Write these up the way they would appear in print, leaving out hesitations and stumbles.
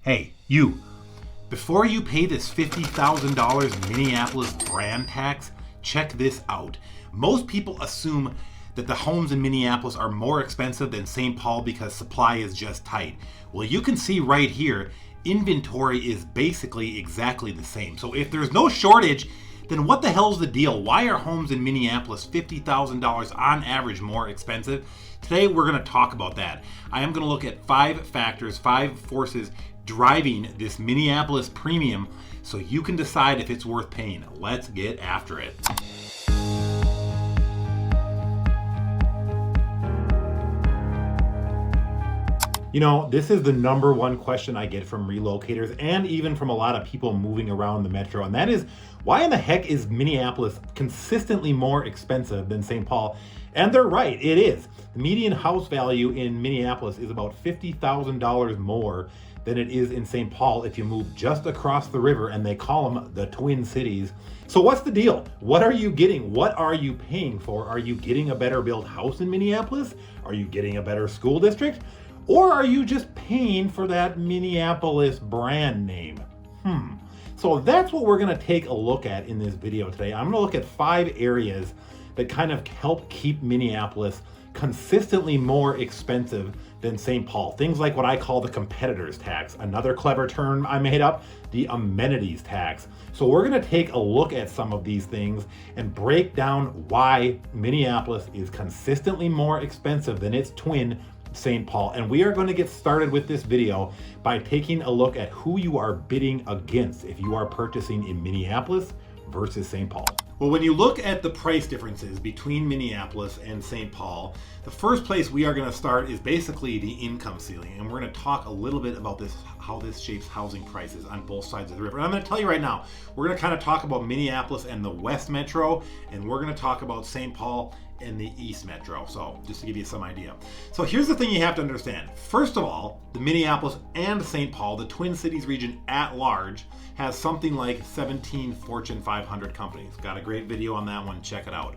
Hey, you. Before you pay this $50,000 Minneapolis brand tax, check this out. Most people assume that the homes in Minneapolis are more expensive than St. Paul because supply is just tight. Well, you can see right here, inventory is basically exactly the same. So if there's no shortage, then what the hell's the deal? Why are homes in Minneapolis $50,000 on average more expensive? Today we're going to talk about that. I am going to look at 5 factors, 5 forces driving this Minneapolis premium so you can decide if it's worth paying. Let's get after it. You know, this is the number one question I get from relocators and even from a lot of people moving around the metro, and that is, why in the heck is Minneapolis consistently more expensive than St. Paul? And they're right, it is. The median house value in Minneapolis is about $50,000 more than it is in St. Paul if you move just across the river, and they call them the Twin Cities. So what's the deal? What are you getting? What are you paying for? Are you getting a better built house in Minneapolis? Are you getting a better school district? Or are you just paying for that Minneapolis brand name? So that's what we're gonna take a look at in this video today. I'm gonna look at 5 areas that kind of help keep Minneapolis consistently more expensive than St. Paul. Things like what I call the competitors tax. Another clever term I made up, the amenities tax. So we're gonna take a look at some of these things and break down why Minneapolis is consistently more expensive than its twin, St. Paul. And we are going to get started with this video by taking a look at who you are bidding against if you are purchasing in Minneapolis versus St. Paul. Well, when you look at the price differences between Minneapolis and St. Paul, the first place we are going to start is basically the income ceiling. And we're going to talk a little bit about this, how this shapes housing prices on both sides of the river. And I'm going to tell you right now, we're going to kind of talk about Minneapolis and the West Metro, and we're going to talk about St. Paul and the East Metro. So just to give you some idea. So here's the thing you have to understand. First of all, the Minneapolis and St. Paul, the Twin Cities region at large, has something like 17 Fortune 500 companies. Got a great video on that one, check it out.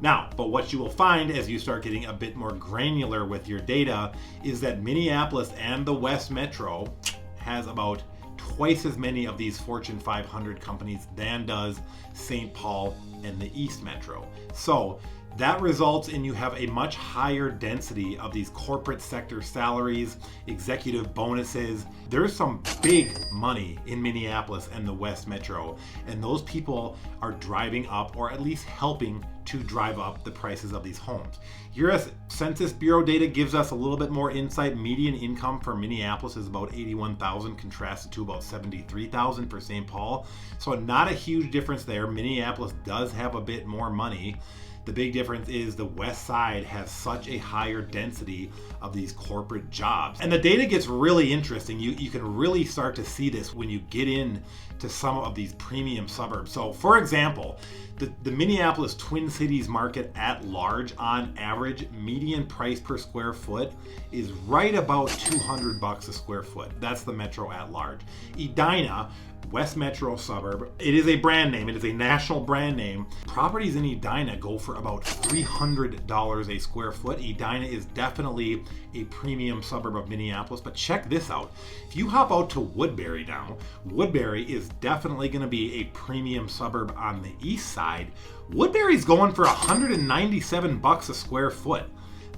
Now, but what you will find as you start getting a bit more granular with your data is that Minneapolis and the West Metro has about twice as many of these Fortune 500 companies than does St. Paul and the East Metro. So that results in you have a much higher density of these corporate sector salaries, executive bonuses. There's some big money in Minneapolis and the West Metro, and those people are driving up, or at least helping to drive up, the prices of these homes. U.S. Census Bureau data gives us a little bit more insight. Median income for Minneapolis is about $81,000, contrasted to about $73,000 for St. Paul. So not a huge difference there. Minneapolis does have a bit more money. The big difference is the West Side has such a higher density of these corporate jobs. And the data gets really interesting. You can really start to see this when you get in to some of these premium suburbs. So for example, the Minneapolis Twin Cities market at large, on average, median price per square foot is right about $200 a square foot. That's the metro at large. Edina, West Metro suburb, it is a brand name, it is a national brand name. Properties in Edina go for about $300 a square foot. Edina is definitely a premium suburb of Minneapolis, but check this out. If you hop out to Woodbury now, Woodbury is definitely going to be a premium suburb on the east side. Woodbury's going for $197 a square foot.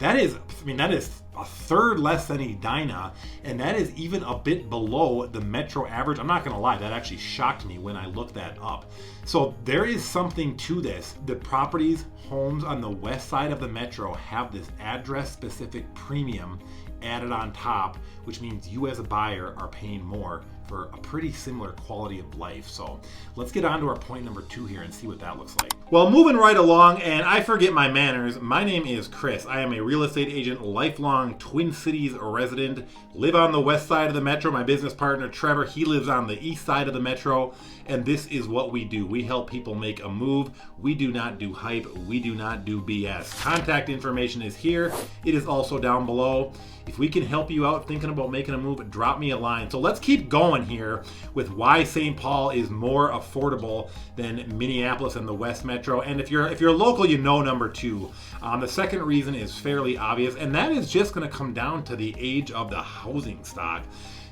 That is a third less than Edina, and that is even a bit below the metro average. I'm not gonna lie, that actually shocked me when I looked that up. So there is something to this. The properties, homes on the west side of the metro have this address specific premium added on top, which means you as a buyer are paying more for a pretty similar quality of life. So let's get on to our point number 2 here and see what that looks like. Well, moving right along, and I forget my manners, my name is Chris. I am a real estate agent, lifelong Twin Cities resident, live on the west side of the metro. My business partner, Trevor, he lives on the east side of the metro, and this is what we do. We help people make a move. We do not do hype. We do not do BS. Contact information is here. It is also down below. If we can help you out thinking about making a move, drop me a line. So let's keep going here with why St. Paul is more affordable than Minneapolis and the West Metro. And if you're local, you know number 2. The second reason is fairly obvious, and that is just going to come down to the age of the housing stock.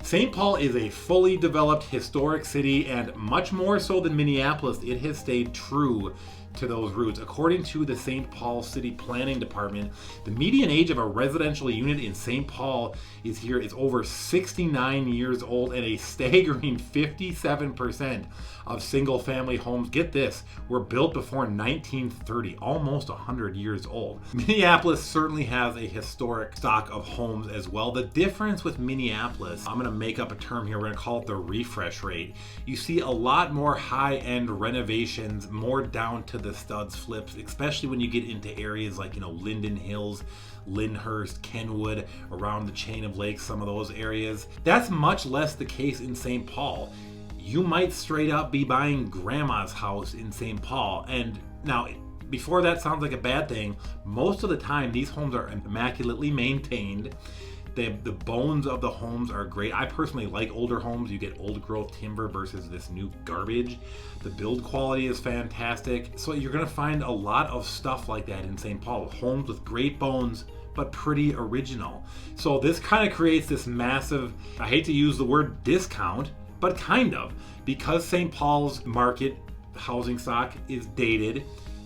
St. Paul is a fully developed historic city, and much more so than Minneapolis, it has stayed true to those roots. According to the St. Paul City Planning Department, the median age of a residential unit in St. Paul is over 69 years old, and a staggering 57% of single family homes, get this, were built before 1930, almost 100 years old. Minneapolis certainly has a historic stock of homes as well. The difference with Minneapolis, I'm going to make up a term here, we're going to call it the refresh rate. You see a lot more high-end renovations, more down to the studs flips, especially when you get into areas like, Linden Hills, Lyndhurst, Kenwood, around the chain of lakes, some of those areas. That's much less the case in St. Paul. You might straight up be buying grandma's house in St. Paul. And now, before that sounds like a bad thing, most of the time these homes are immaculately maintained. The bones of the homes are great. I personally like older homes. You get old growth timber versus this new garbage. The build quality is fantastic. So you're going to find a lot of stuff like that in St. Paul. Homes with great bones, but pretty original. So this kind of creates this massive, I hate to use the word discount, but kind of, because St. Paul's market housing stock is dated,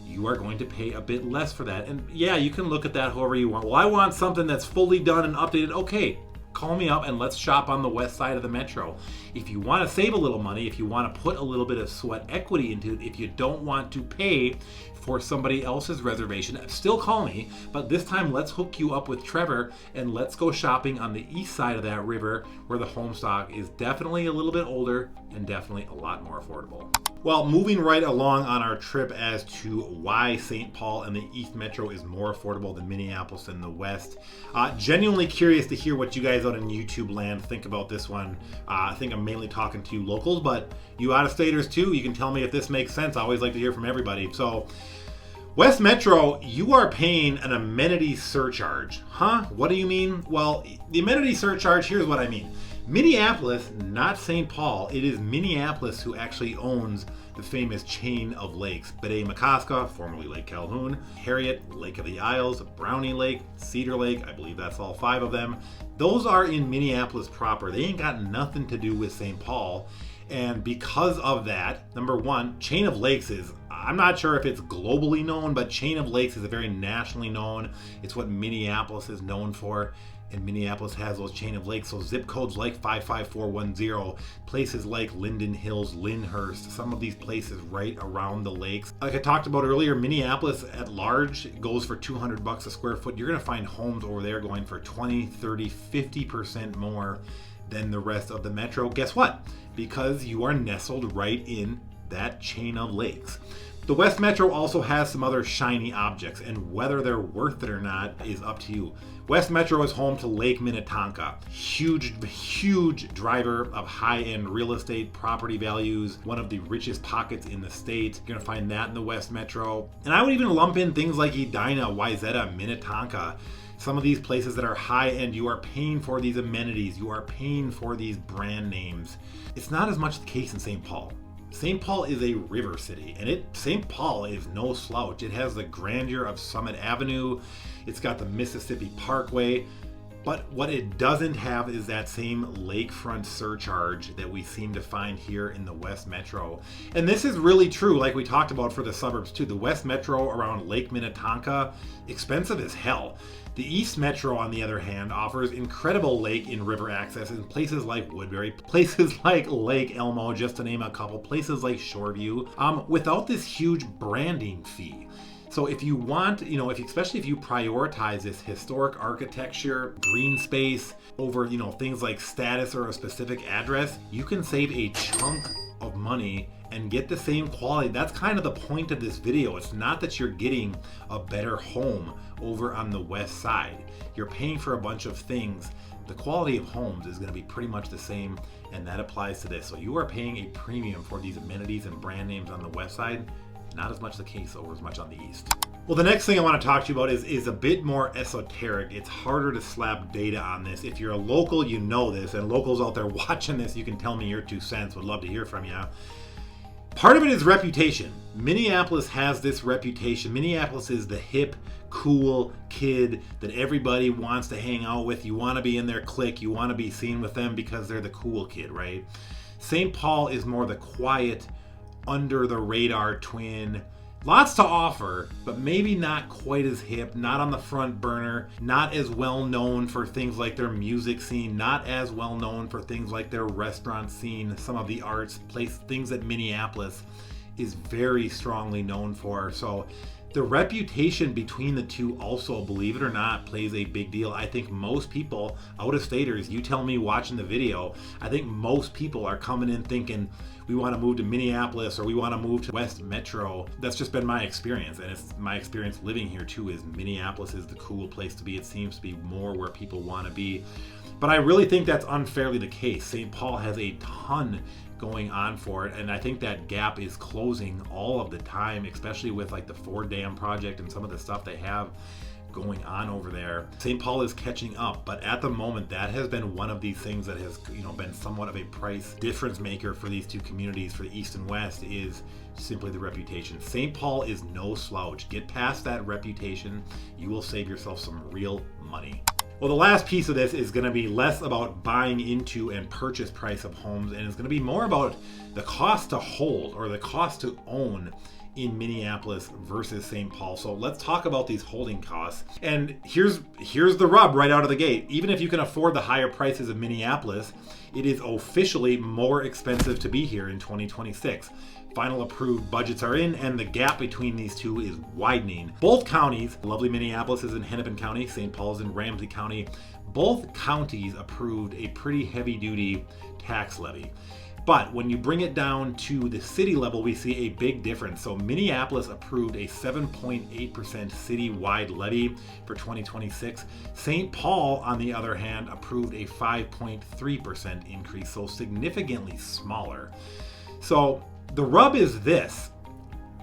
you are going to pay a bit less for that. And yeah, you can look at that however you want. Well, I want something that's fully done and updated. Okay, call me up and let's shop on the west side of the metro. If you want to save a little money, if you want to put a little bit of sweat equity into it, if you don't want to pay for somebody else's reservation, still call me, but this time let's hook you up with Trevor and let's go shopping on the east side of that river, where the home stock is definitely a little bit older and definitely a lot more affordable. Well, moving right along on our trip as to why St. Paul and the East Metro is more affordable than Minneapolis and the West. Genuinely curious to hear what you guys out in YouTube land think about this one. I think I'm mainly talking to you locals, but you out-of-staters too, you can tell me if this makes sense. I always like to hear from everybody. So, West Metro, you are paying an amenity surcharge. Huh? What do you mean? Well, the amenity surcharge, here's what I mean. Minneapolis, not St. Paul, it is Minneapolis who actually owns the famous chain of lakes. Betay-McCoska, formerly Lake Calhoun, Harriet, Lake of the Isles, Brownie Lake, Cedar Lake, I believe that's all 5 of them. Those are in Minneapolis proper. They ain't got nothing to do with St. Paul. And because of that, number one, chain of lakes is, I'm not sure if it's globally known, but chain of lakes is a very nationally known. It's what Minneapolis is known for. And Minneapolis has those chain of lakes. So zip codes like 55410, places like Linden Hills, Lyndhurst, some of these places right around the lakes. Like I talked about earlier, Minneapolis at large goes for $200 a square foot. You're gonna find homes over there going for 20, 30, 50% more than the rest of the metro. Guess what? Because you are nestled right in that chain of lakes. The West Metro also has some other shiny objects, and whether they're worth it or not is up to you. West Metro is home to Lake Minnetonka. Huge driver of high-end real estate property values, one of the richest pockets in the state. You're gonna find that in the West Metro. And I would even lump in things like Edina, Wayzata, Minnetonka. Some of these places that are high-end, you are paying for these amenities, you are paying for these brand names. It's not as much the case in St. Paul. St. Paul is a river city, and St. Paul is no slouch. It has the grandeur of Summit Avenue. It's got the Mississippi Parkway. But what it doesn't have is that same lakefront surcharge that we seem to find here in the West Metro. And this is really true, like we talked about for the suburbs too. The West Metro around Lake Minnetonka, expensive as hell. The East Metro, on the other hand, offers incredible lake and river access in places like Woodbury, places like Lake Elmo, just to name a couple, places like Shoreview, without this huge branding fee. So if you want, especially if you prioritize this historic architecture, green space over, things like status or a specific address, you can save a chunk of money and get the same quality. That's kind of the point of this video. It's not that you're getting a better home over on the west side. You're paying for a bunch of things. The quality of homes is going to be pretty much the same, and that applies to this. So you are paying a premium for these amenities and brand names on the west side. Not as much the case over as much on the east. Well, the next thing I want to talk to you about is a bit more esoteric. It's harder to slap data on this. If you're a local, you know this, and locals out there watching this, you can tell me your 2 cents. Would love to hear from you. Part of it is reputation. Minneapolis has this reputation. Minneapolis is the hip, cool kid that everybody wants to hang out with. You want to be in their clique. You want to be seen with them because they're the cool kid, right? St. Paul is more the quiet, under the radar twin. Lots to offer, but maybe not quite as hip, not on the front burner, not as well known for things like their music scene, not as well known for things like their restaurant scene, some of the arts, things that Minneapolis is very strongly known for. So the reputation between the two also, believe it or not, plays a big deal. I think most people, out-of-staters, you tell me watching the video, I think most people are coming in thinking, we want to move to Minneapolis or we want to move to West Metro. That's just been my experience, and it's my experience living here too, is Minneapolis is the cool place to be. It seems to be more where people want to be. But I really think that's unfairly the case. St. Paul has a ton going on for it, and I think that gap is closing all of the time, especially with like the Ford Dam project and some of the stuff they have going on over there. St. Paul is catching up, but at the moment that has been one of these things that has been somewhat of a price difference maker for these two communities, for the East and West, is simply the reputation. St. Paul is no slouch. Get past that reputation, you will save yourself some real money. Well, the last piece of this is going to be less about buying into and purchase price of homes, and it's going to be more about the cost to hold or the cost to own in Minneapolis versus St. Paul. So let's talk about these holding costs. And here's the rub right out of the gate. Even if you can afford the higher prices of Minneapolis, it is officially more expensive to be here in 2026. Final approved budgets are in, and the gap between these two is widening. Both counties, lovely Minneapolis is in Hennepin County, St. Paul is in Ramsey County. Both counties approved a pretty heavy-duty tax levy. But when you bring it down to the city level, we see a big difference. So Minneapolis approved a 7.8% citywide levy for 2026. St. Paul, on the other hand, approved a 5.3% increase, so significantly smaller. So the rub is this: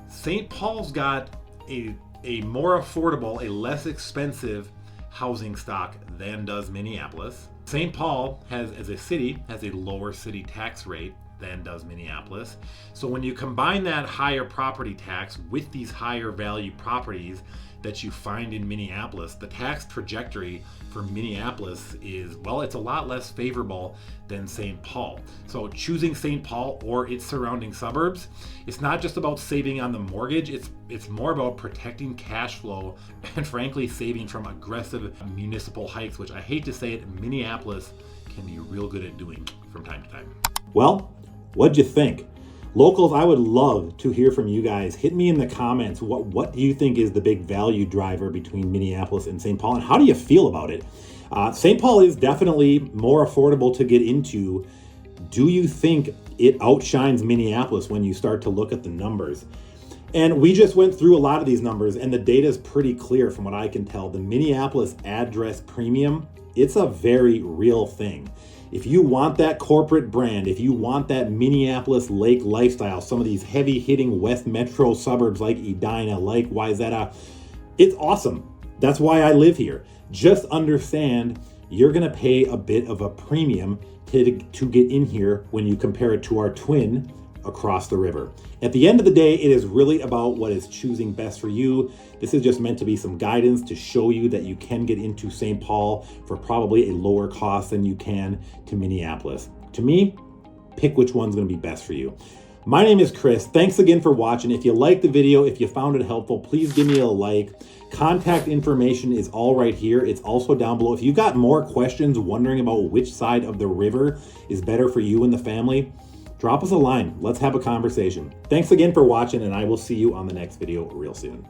St. Paul's got a more affordable, a less expensive housing stock than does Minneapolis. St. Paul as a city has a lower city tax rate than does Minneapolis. So when you combine that higher property tax with these higher value properties that you find in Minneapolis, the tax trajectory for Minneapolis is, well, it's a lot less favorable than St. Paul. So choosing St. Paul or its surrounding suburbs, it's not just about saving on the mortgage, it's more about protecting cash flow and frankly saving from aggressive municipal hikes, which I hate to say it, Minneapolis can be real good at doing from time to time. Well, what'd you think? Locals, I would love to hear from you guys. Hit me in the comments. What do you think is the big value driver between Minneapolis and St. Paul, and how do you feel about it? St. Paul is definitely more affordable to get into. Do you think it outshines Minneapolis when you start to look at the numbers? And we just went through a lot of these numbers, and the data is pretty clear from what I can tell. The Minneapolis address premium, it's a very real thing. If you want that corporate brand, if you want that Minneapolis Lake lifestyle, some of these heavy-hitting West Metro suburbs like Edina, like Wayzata, it's awesome. That's why I live here. Just understand you're going to pay a bit of a premium to get in here when you compare it to our twin across the river. At the end of the day, it is really about what is choosing best for you. This is just meant to be some guidance to show you that you can get into St. Paul for probably a lower cost than you can to Minneapolis. To me, pick which one's going to be best for you. My name is Chris. Thanks again for watching. If you liked the video, if you found it helpful, please give me a like. Contact information is all right here. It's also down below. If you've got more questions wondering about which side of the river is better for you and the family, drop us a line. Let's have a conversation. Thanks again for watching, and I will see you on the next video real soon.